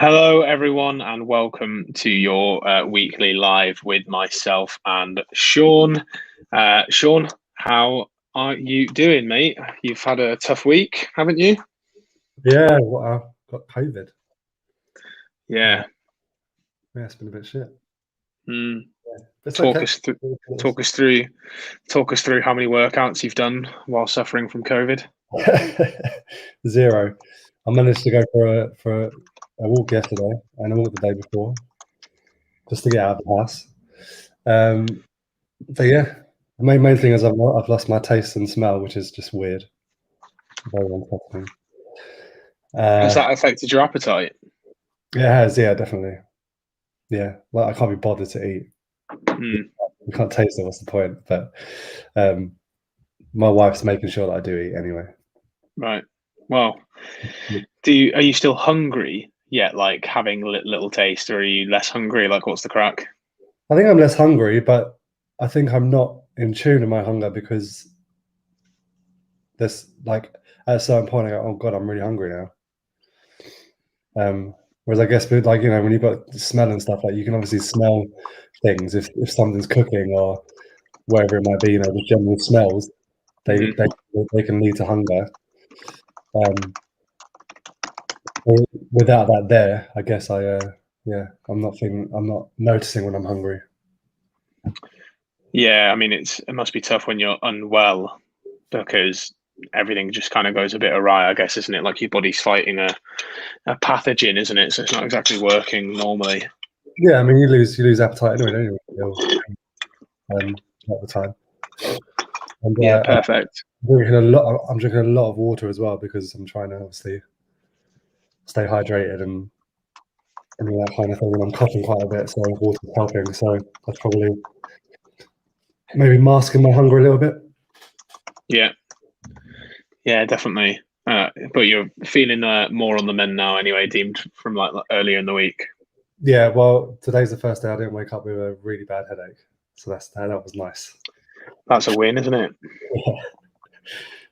Hello, everyone, and welcome to your weekly live with myself and Sean. Sean, how are you doing, mate? You've had a tough week, haven't you? Yeah, well, I've got COVID. Yeah. Yeah, it's been a bit shit. Mm. Yeah, it's Talk okay. us through. Talk us through. Talk us through how many workouts you've done while suffering from COVID. Zero. I managed to go for a walk yesterday and a walk the day before, just to get out of the house. But yeah, the main thing is I've lost my taste and smell, which is just weird. Very unsettling. Has Uh, that affected your appetite? it has, yeah, definitely. Yeah, well, I can't be bothered to eat. Mm. You can't taste it. What's the point? But my wife's making sure that I do eat anyway. Right. Well, are you still hungry yet? Like having little taste, or are you less hungry? Like, what's the crack? I think I'm less hungry, but I think I'm not in tune with my hunger because there's like at a certain point I go, oh god, I'm really hungry now. Whereas I guess with like when you've got smell and stuff, like you can obviously smell things if something's cooking or wherever it might be. The general smells they Mhm. they they can lead to hunger. Without that, there, I guess I'm not noticing when I'm hungry. Yeah, I mean, it must be tough when you're unwell because everything just kind of goes a bit awry, I guess, isn't it? Like your body's fighting a pathogen, isn't it? So it's not exactly working normally. Yeah, I mean you lose appetite anyway, don't you? At the time. And Yeah, perfect. I'm drinking a lot of water as well because I'm trying to obviously stay hydrated and all that kind of thing. And I'm coughing quite a bit, so water's helping. So that's probably maybe masking my hunger a little bit. Yeah, yeah, definitely. But you're feeling more on the mend now, anyway. Deemed from like earlier in the week. Yeah, well, today's the first day I didn't wake up with a really bad headache, so that was nice. That's a win, isn't it?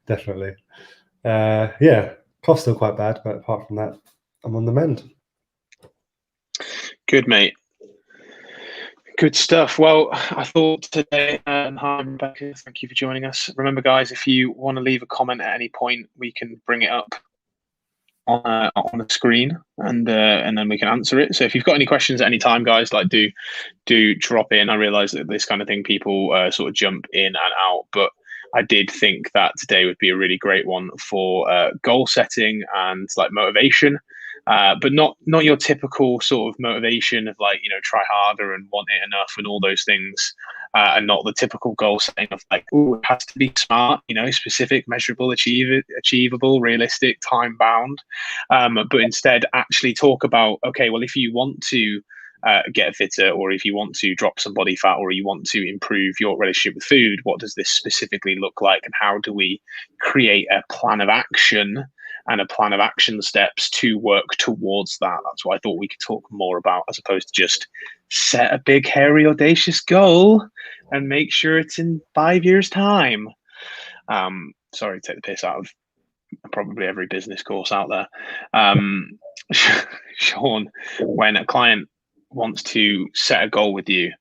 Definitely. Yeah, cough's still quite bad, but apart from that, I'm on the mend. Good, mate. Good stuff. Well, I thought today, hi Rebecca, thank you for joining us. Remember, guys, if you want to leave a comment at any point, we can bring it up on the screen, and then we can answer it. So if you've got any questions at any time, guys, like do drop in. I realize that this kind of thing people sort of jump in and out, but I did think that today would be a really great one for goal setting and like motivation. But not your typical sort of motivation of like try harder and want it enough and all those things, and not the typical goal setting of like, oh, it has to be smart, specific, measurable, achievable, realistic, time bound. But instead actually talk about, okay, well, if you want to get fitter, or if you want to drop some body fat, or you want to improve your relationship with food, what does this specifically look like, and how do we create a plan of action and a plan of action steps to work towards that? That's what I thought we could talk more about, as opposed to just set a big, hairy, audacious goal and make sure it's in 5 years' time. Sorry to take the piss out of probably every business course out there. Sean, when a client wants to set a goal with you,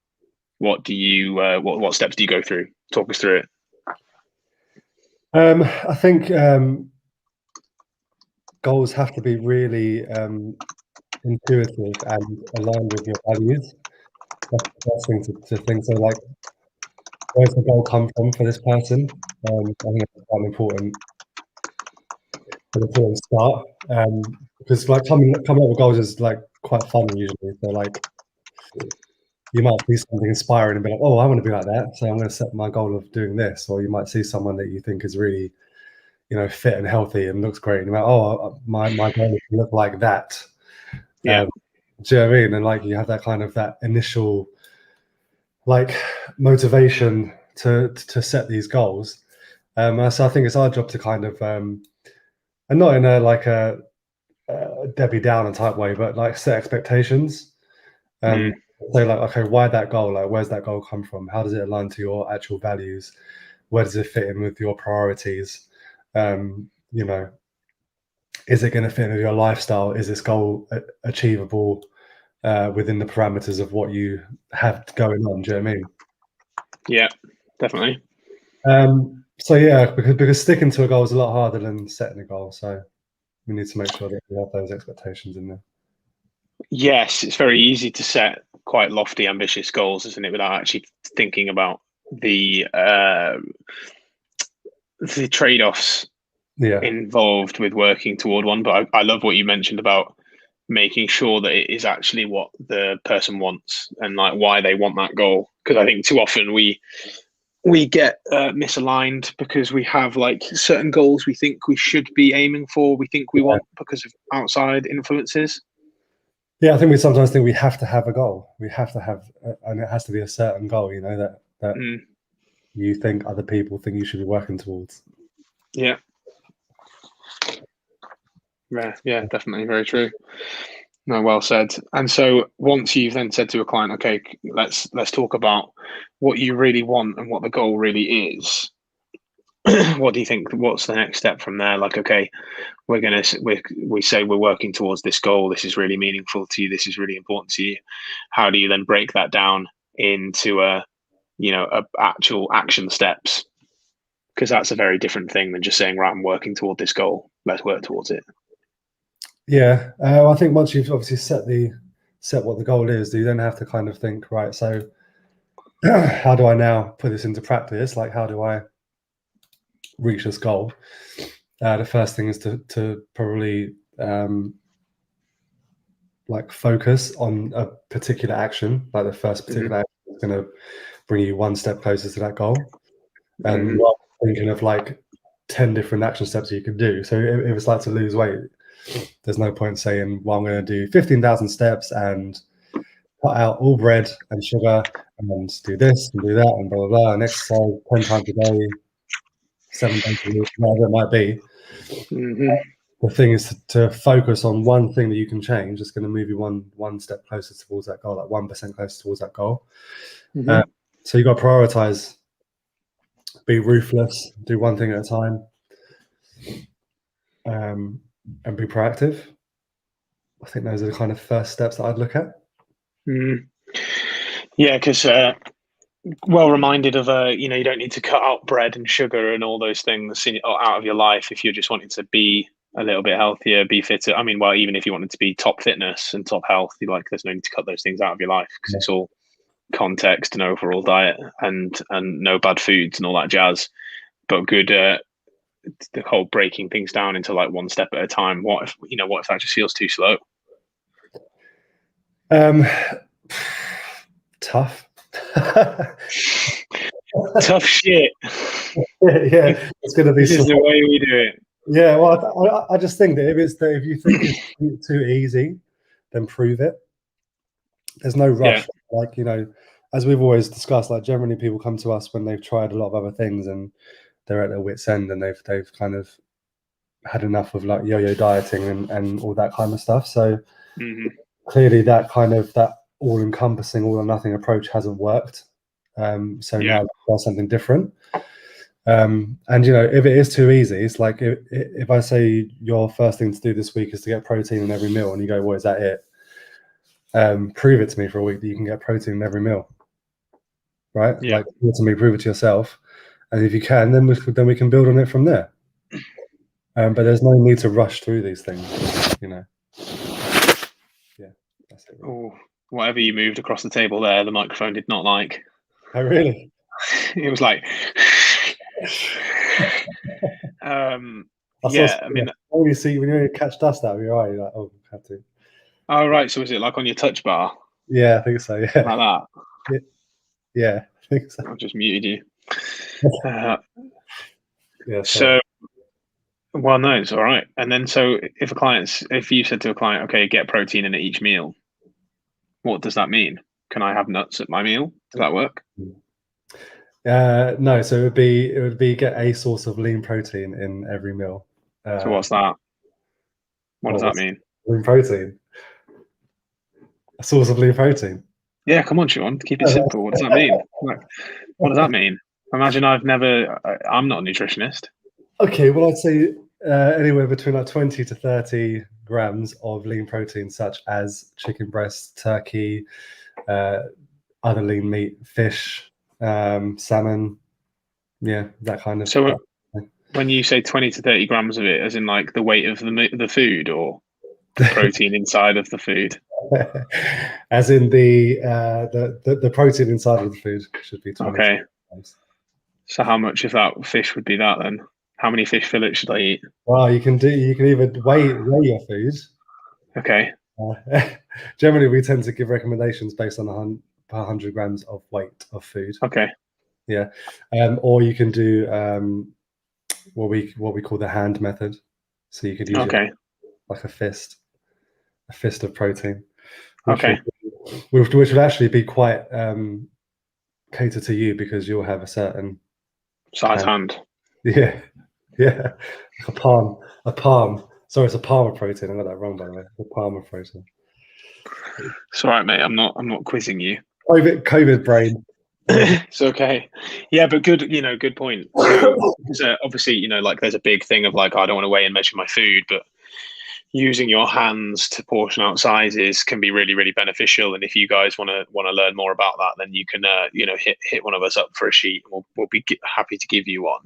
what do you what steps do you go through? Talk us through it. I think goals have to be really intuitive and aligned with your values. That's the first thing to think. So, like, where's the goal come from for this person? I think that's quite an important start. Because like coming up with goals is like quite fun usually. So like you might see something inspiring and be like, oh, I want to be like that. So I'm going to set my goal of doing this. Or you might see someone that you think is really, fit and healthy and looks great. And you're like, oh, my goal is to look like that. Yeah. Do you know what I mean? And like you have that kind of that initial like motivation to set these goals. So I think it's our job to kind of and not in a like a Debbie Downer type way, but like set expectations. Mm. Say like, okay, why that goal? Like, where's that goal come from? How does it align to your actual values? Where does it fit in with your priorities? You know, is it going to fit with your lifestyle? Is this goal achievable within the parameters of what you have going on? Do you know what I mean? Yeah, definitely. So yeah, because sticking to a goal is a lot harder than setting a goal. So we need to make sure that we have those expectations in there. Yes, it's very easy to set quite lofty, ambitious goals, isn't it, without actually thinking about the trade-offs involved with working toward one. But I love what you mentioned about making sure that it is actually what the person wants and like why they want that goal. Because I think too often we get misaligned because we have like certain goals we think we should be aiming for, we think we want because of outside influences. Yeah, I think we sometimes think we have to have a goal. We have to have, and it has to be a certain goal, you know, that you think other people think you should be working towards. Yeah. Yeah, definitely. Very true. No, well said. And so once you've then said to a client, okay, let's talk about what you really want and what the goal really is. What do you think? What's the next step from there? Like, okay, we say we're working towards this goal. This is really meaningful to you. This is really important to you. How do you then break that down into actual action steps? Because that's a very different thing than just saying, right, I'm working toward this goal. Let's work towards it. Yeah, I think once you've obviously set what the goal is, you then have to kind of think, right, so how do I now put this into practice? Like, how do I reach this goal? The first thing is to probably like focus on a particular action. Like the first particular action is going to bring you one step closer to that goal, and rather than thinking of like 10 different action steps you can do. So if it's like to lose weight, there's no point saying, well, I'm going to do 15,000 steps and cut out all bread and sugar and do this and do that and blah, blah, blah, and exercise 10 times a day, 7 days a week, whatever it might be. The thing is to focus on one thing that you can change that's going to move you one step closer towards that goal, like 1% closer towards that goal. So you got to prioritize, be ruthless, do one thing at a time, and be proactive. I think those are the kind of first steps that I'd look at. Yeah, because well reminded of you don't need to cut out bread and sugar and all those things out of your life if you're just wanting to be a little bit healthier, be fitter. I mean, well, even if you wanted to be top fitness and top health, there's no need to cut those things out of your life because it's all context and overall diet and no bad foods and all that jazz. But good, the whole breaking things down into like one step at a time. What if that just feels too slow? Tough. Tough shit. Yeah, it's going to be. This is the way we do it. Yeah, well, I just think that if you think it's too easy, then prove it. There's no rush. Yeah. Like, as we've always discussed, like generally people come to us when they've tried a lot of other things and they're at their wit's end and they've kind of had enough of like yo-yo dieting and all that kind of stuff. So clearly that all-encompassing, all-or-nothing approach hasn't worked. So now try something different. And if it is too easy, it's like if I say your first thing to do this week is to get protein in every meal, and you go, "Well, is that it?" Prove it to me for a week that you can get protein in every meal, right? Yeah. Like, to me, prove it to yourself, and if you can, then we can build on it from there. But there's no need to rush through these things, Yeah, that's it. Oh, whatever you moved across the table there, the microphone did not like. Oh, really? It was like. I mean, when you catch dust out of your eye, you're like, oh, I have to. Oh, right. So is it like on your touch bar? Yeah, I think so. Yeah, like that. Yeah, I think so. I've just muted you. Yeah. So, well, no, it's all right. And then, so if you said to a client, okay, get protein in at each meal, what does that mean? Can I have nuts at my meal? Does that work? No, so it would be get a source of lean protein in every meal. So what's that? What does that mean? Lean protein. A source of lean protein. Yeah, come on, Sean. Keep it simple. What does that mean? What does that mean? Imagine I'm not a nutritionist. Okay, well, I'd say Anywhere between like 20 to 30 grams of lean protein, such as chicken breast, turkey, other lean meat, fish, salmon. Yeah, that kind of. So when you say 20 to 30 grams of it, as in like the weight of the food or the protein inside of the food? As in the protein inside of the food should be 20 Okay. grams. So how much of that fish would be that then? How many fish fillets should I eat? Well, you can either weigh your food. Okay. Generally, we tend to give recommendations based on per 100 grams of weight of food. Okay. Yeah, or you can do what we call the hand method. So you could use Okay. it like a fist of protein, Okay. which would actually be quite catered to you because you'll have a certain Size hand. Yeah, like a palm. Sorry, it's a palm of protein. I got that wrong, by the way. A palm of protein. It's all right, mate. I'm not quizzing you. COVID brain. It's okay. Yeah, but good, good point. So obviously, like there's a big thing of like, I don't want to weigh and measure my food, but using your hands to portion out sizes can be really, really beneficial. And if you guys want to learn more about that, then you can, hit one of us up for a sheet, and we'll be happy to give you one.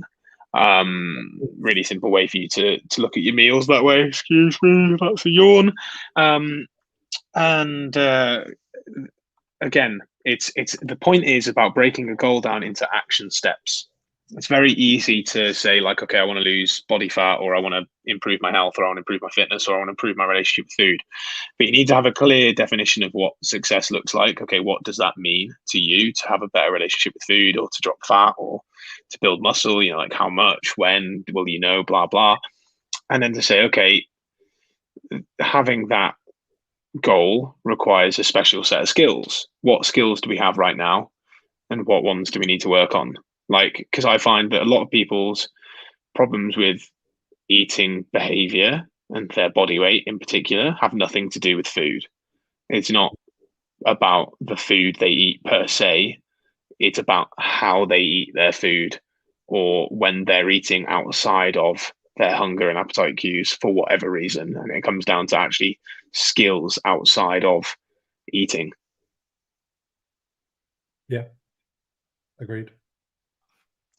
Really simple way for you to look at your meals that way. Excuse me, that's a yawn. And again, it's the point is about breaking a goal down into action steps. It's very easy to say like, okay, I want to lose body fat, or I want to improve my health, or I want to improve my fitness, or I want to improve my relationship with food. But you need to have a clear definition of what success looks like. Okay, what does that mean to you to have a better relationship with food, or to drop fat, or to build muscle? Like how much, when will you know, blah, blah. And then to say, okay, having that goal requires a special set of skills. What skills do we have right now, and what ones do we need to work on? Like, because I find that a lot of people's problems with eating behavior and their body weight in particular have nothing to do with food. It's not about the food they eat per se, it's about how they eat their food, or when they're eating outside of their hunger and appetite cues for whatever reason. And it comes down to actually skills outside of eating. Yeah, agreed.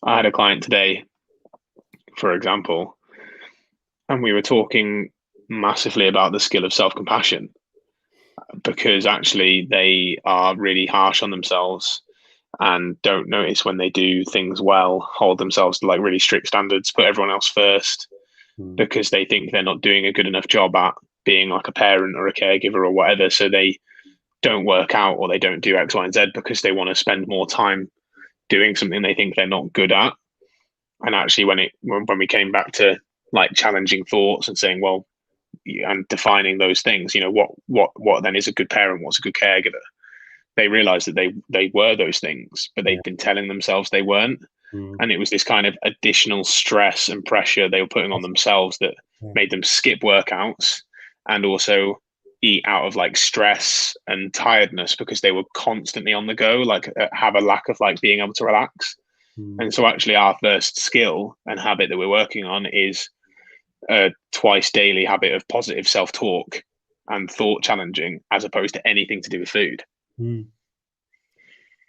I had a client today, for example, and we were talking massively about the skill of self-compassion, because actually they are really harsh on themselves and don't notice when they do things well, hold themselves to like really strict standards, put everyone else first, because they think they're not doing a good enough job at being like a parent or a caregiver or whatever. So they don't work out, or they don't do X, Y, and Z because they want to spend more time doing something they think they're not good at. And actually, when we came back to like challenging thoughts and saying, well, and defining those things, what then is a good parent, what's a good caregiver, they realized that they were those things, but they'd been telling themselves they weren't. And it was this kind of additional stress and pressure they were putting on themselves that made them skip workouts and also eat out of like stress and tiredness, because they were constantly on the go, like have a lack of like being able to relax. And so actually our first skill and habit that we're working on is a twice daily habit of positive self-talk and thought challenging, as opposed to anything to do with food.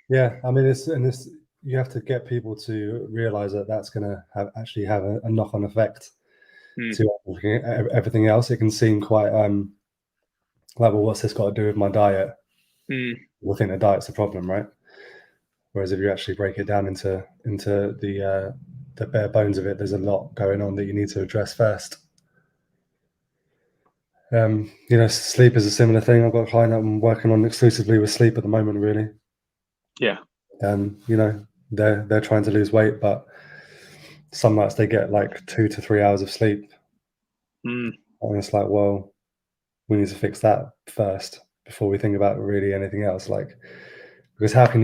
Yeah, I mean, you have to get people to realize that that's going to have a knock-on effect to everything else. It can seem quite like, well, what's this got to do with my diet? We'll think the diet's the problem, right? Whereas if you actually break it down into the bare bones of it, there's a lot going on that you need to address first. Sleep is a similar thing. I've got a client that I'm working on exclusively with sleep at the moment, really. Yeah. They're trying to lose weight, but some nights they get like 2 to 3 hours of sleep. And it's like, well, we need to fix that first before we think about really anything else. Like, because how can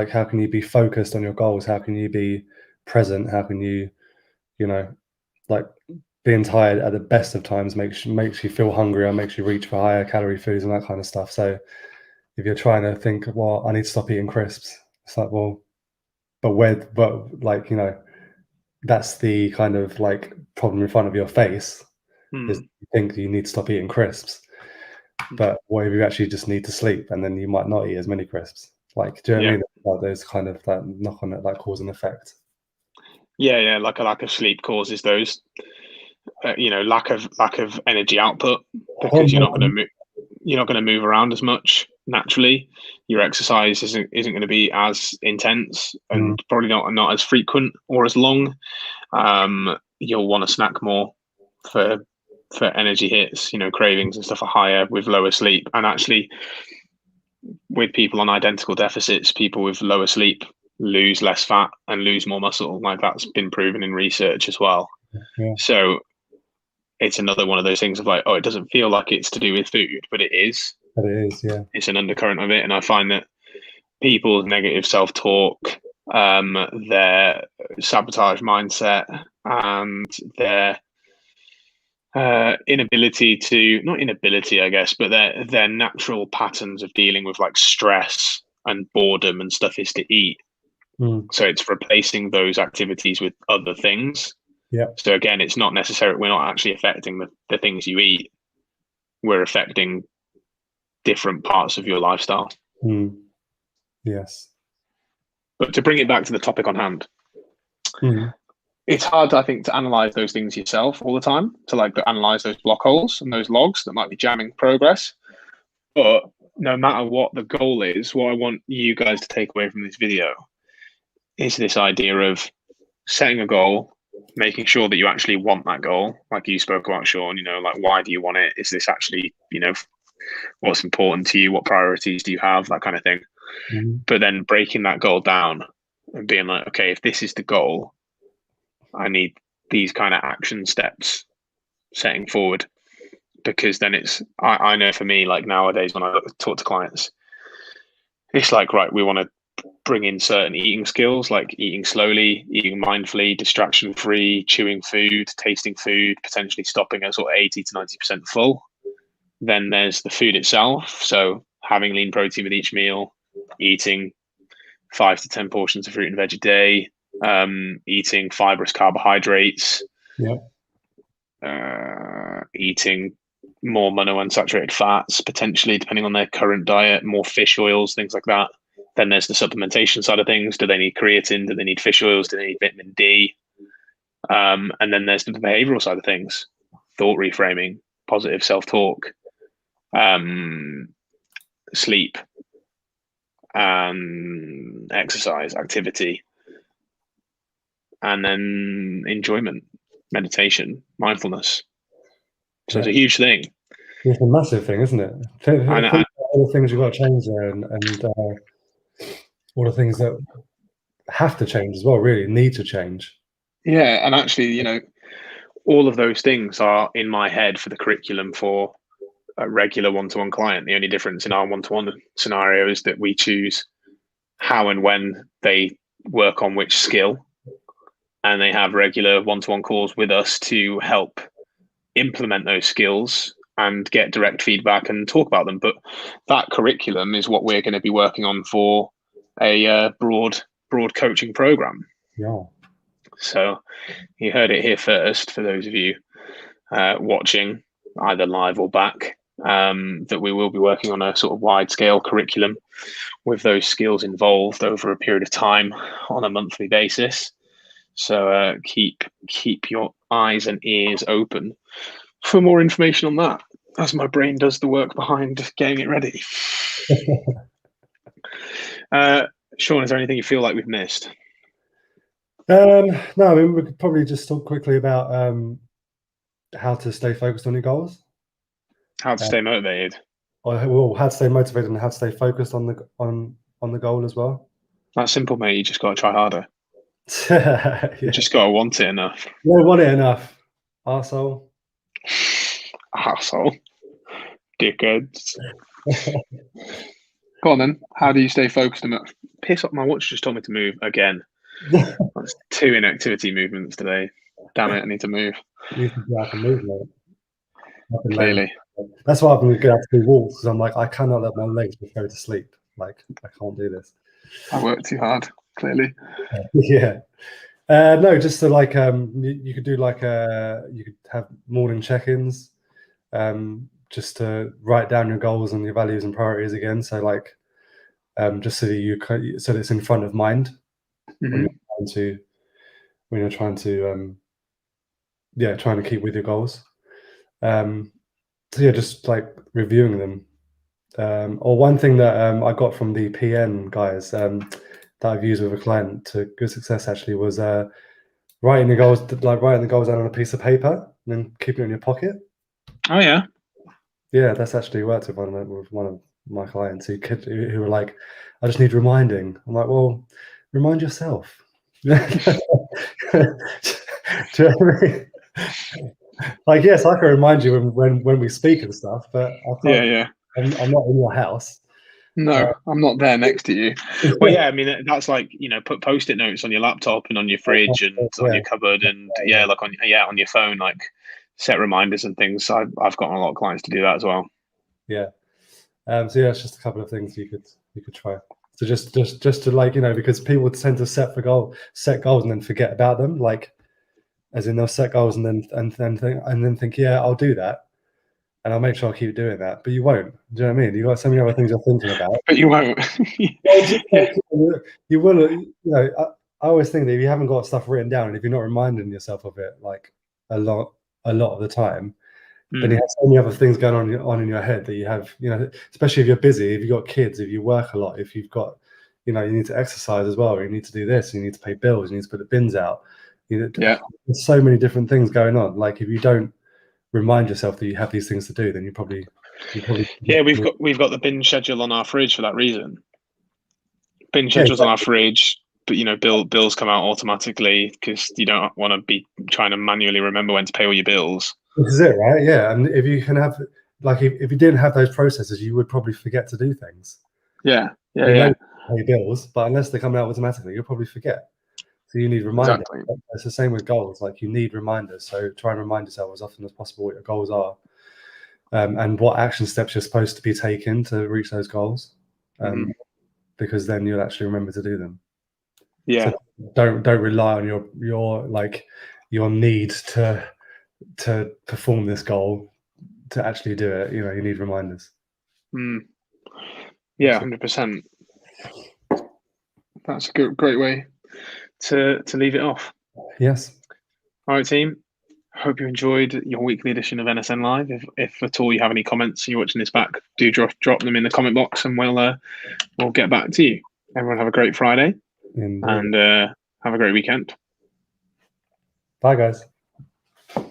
how can you be focused on your goals? How can you be present? How can you, like, being tired at the best of times makes you feel hungry, or makes you reach for higher calorie foods and that kind of stuff. So if you're trying to think, well, I need to stop eating crisps, it's like, well, but that's the kind of like problem in front of your face, is you think you need to stop eating crisps, but what if you actually just need to sleep, and then you might not eat as many crisps? Like, do you know what I mean? Like those kind of that knock on, like cause and effect. Yeah, like a lack of sleep causes those, lack of energy output, because you're not going to move around as much naturally. Your exercise isn't going to be as intense, and probably not as frequent or as long. You'll want to snack more for energy hits. Cravings and stuff are higher with lower sleep, and actually, with people on identical deficits, people with lower sleep lose less fat and lose more muscle. Like, that's been proven in research as well. Yeah. So it's another one of those things of like, oh, it doesn't feel like it's to do with food, but it is. But it is, yeah. It's an undercurrent of it. And I find that people's negative self-talk, their sabotage mindset, and their inability to, not inability, I guess, but their natural patterns of dealing with like stress and boredom and stuff is to eat. So it's replacing those activities with other things. Yeah. So again, it's not necessarily, we're not actually affecting the things you eat. We're affecting different parts of your lifestyle. Yes. But to bring it back to the topic on hand, it's hard, I think, to analyze those things yourself all the time, to like analyze those block holes and those logs that might be jamming progress. But no matter what the goal is, what I want you guys to take away from this video is this idea of setting a goal, making sure that you actually want that goal, like you spoke about, Sean. Like, why do you want it? Is this actually, what's important to you? What priorities do you have? That kind of thing. But then breaking that goal down and being like, okay, if this is the goal, I need these kind of action steps setting forward. Because then I know for me, like nowadays when I talk to clients, it's like, right, we want to bring in certain eating skills, like eating slowly, eating mindfully, distraction free, chewing food, tasting food, potentially stopping at sort of 80 to 90% full. Then there's the food itself. So having lean protein with each meal, eating 5 to 10 portions of fruit and veg a day, eating fibrous carbohydrates, eating more monounsaturated fats, potentially, depending on their current diet, more fish oils, things like that. Then there's the supplementation side of things. Do they need creatine? Do they need fish oils? Do they need vitamin D? And then there's the behavioral side of things, thought reframing, positive self-talk, sleep, and exercise, activity, and then enjoyment, meditation, mindfulness. So it's a huge thing. It's a massive thing, isn't it? All the things you've got to change there, and all the things that have to change as well, really need to change. Yeah, and actually, all of those things are in my head for the curriculum for a regular one-to-one client. The only difference in our one-to-one scenario is that we choose how and when they work on which skill, and they have regular one-to-one calls with us to help implement those skills and get direct feedback and talk about them. But that curriculum is what we're going to be working on for a broad coaching program. Yeah. So you heard it here first, for those of you watching either live or back, that we will be working on a sort of wide scale curriculum with those skills involved over a period of time on a monthly basis. So keep your eyes and ears open for more information on that, as my brain does the work behind getting it ready. Sean, is there anything you feel like we've missed? No, I mean, we could probably just talk quickly about how to stay focused on your goals. How to stay motivated. Well, how to stay motivated and how to stay focused on the goal as well. That's simple, mate. You just got to try harder. You just got to want it enough. You don't want it enough, arsehole. Arsehole. Dickheads. Go on then. How do you stay focused enough? Piss off, my watch just told me to move again. That's 2 inactivity movements today. Damn it, I need to move. You need to get up and move, mate. Clearly. That's why I've been going out to do walks, because I'm like, I cannot let my legs just go to sleep. Like, I can't do this. I work too hard, clearly. Yeah. No, just to like you could do like you could have morning check-ins, just to write down your goals and your values and priorities again. So like just so that so that it's in front of mind when you're trying to trying to keep with your goals. So yeah, just like reviewing them. Or one thing that I got from the PN guys that I've used with a client to good success actually was writing the goals down on a piece of paper and then keeping it in your pocket. Oh yeah. Yeah, that's actually worked with one of my clients who were like, I just need reminding. I'm like, well, remind yourself. Do you know what I mean? Like, yes, I can remind you when we speak and stuff, but I can't. Yeah. I'm not in your house. No, I'm not there next to you. Well, yeah, I mean that's like put post-it notes on your laptop and on your fridge and on your cupboard and like on your phone, like set reminders and things. I've gotten a lot of clients to do that as well. Yeah. So yeah, it's just a couple of things you could try. So just to like because people tend to set goals and then forget about them, like as in they'll set goals and then think yeah, I'll do that. And I'll make sure I'll keep doing that, but you won't. Do you know what I mean? You've got so many other things you're thinking about. But you won't. You will. I always think that if you haven't got stuff written down, and if you're not reminding yourself of it, like a lot of the time, then you have so many other things going on in your head that you have. Especially if you're busy, if you've got kids, if you work a lot, if you've got, you need to exercise as well. You need to do this. You need to pay bills. You need to put the bins out. There's so many different things going on. Like if you don't remind yourself that you have these things to do, then you probably we've got the bin schedule on our fridge for that reason. Bin schedules on our fridge, but bills come out automatically because you don't want to be trying to manually remember when to pay all your bills. This is it, right? Yeah, and if you can have if you didn't have those processes, you would probably forget to do things. Yeah. Pay bills, but unless they come out automatically, you'll probably forget. So you need reminders. Exactly. It's the same with goals. Like you need reminders. So try and remind yourself as often as possible what your goals are, and what action steps you're supposed to be taking to reach those goals, because then you'll actually remember to do them. Yeah. So don't rely on your need to perform this goal to actually do it. You need reminders. Yeah, 100%. That's a great way to leave it off. Yes. All right, team. Hope you enjoyed your weekly edition of NSN Live. If at all you have any comments and you're watching this back, do drop them in the comment box and we'll get back to you. Everyone have a great Friday. Indeed. And have a great weekend. Bye, guys.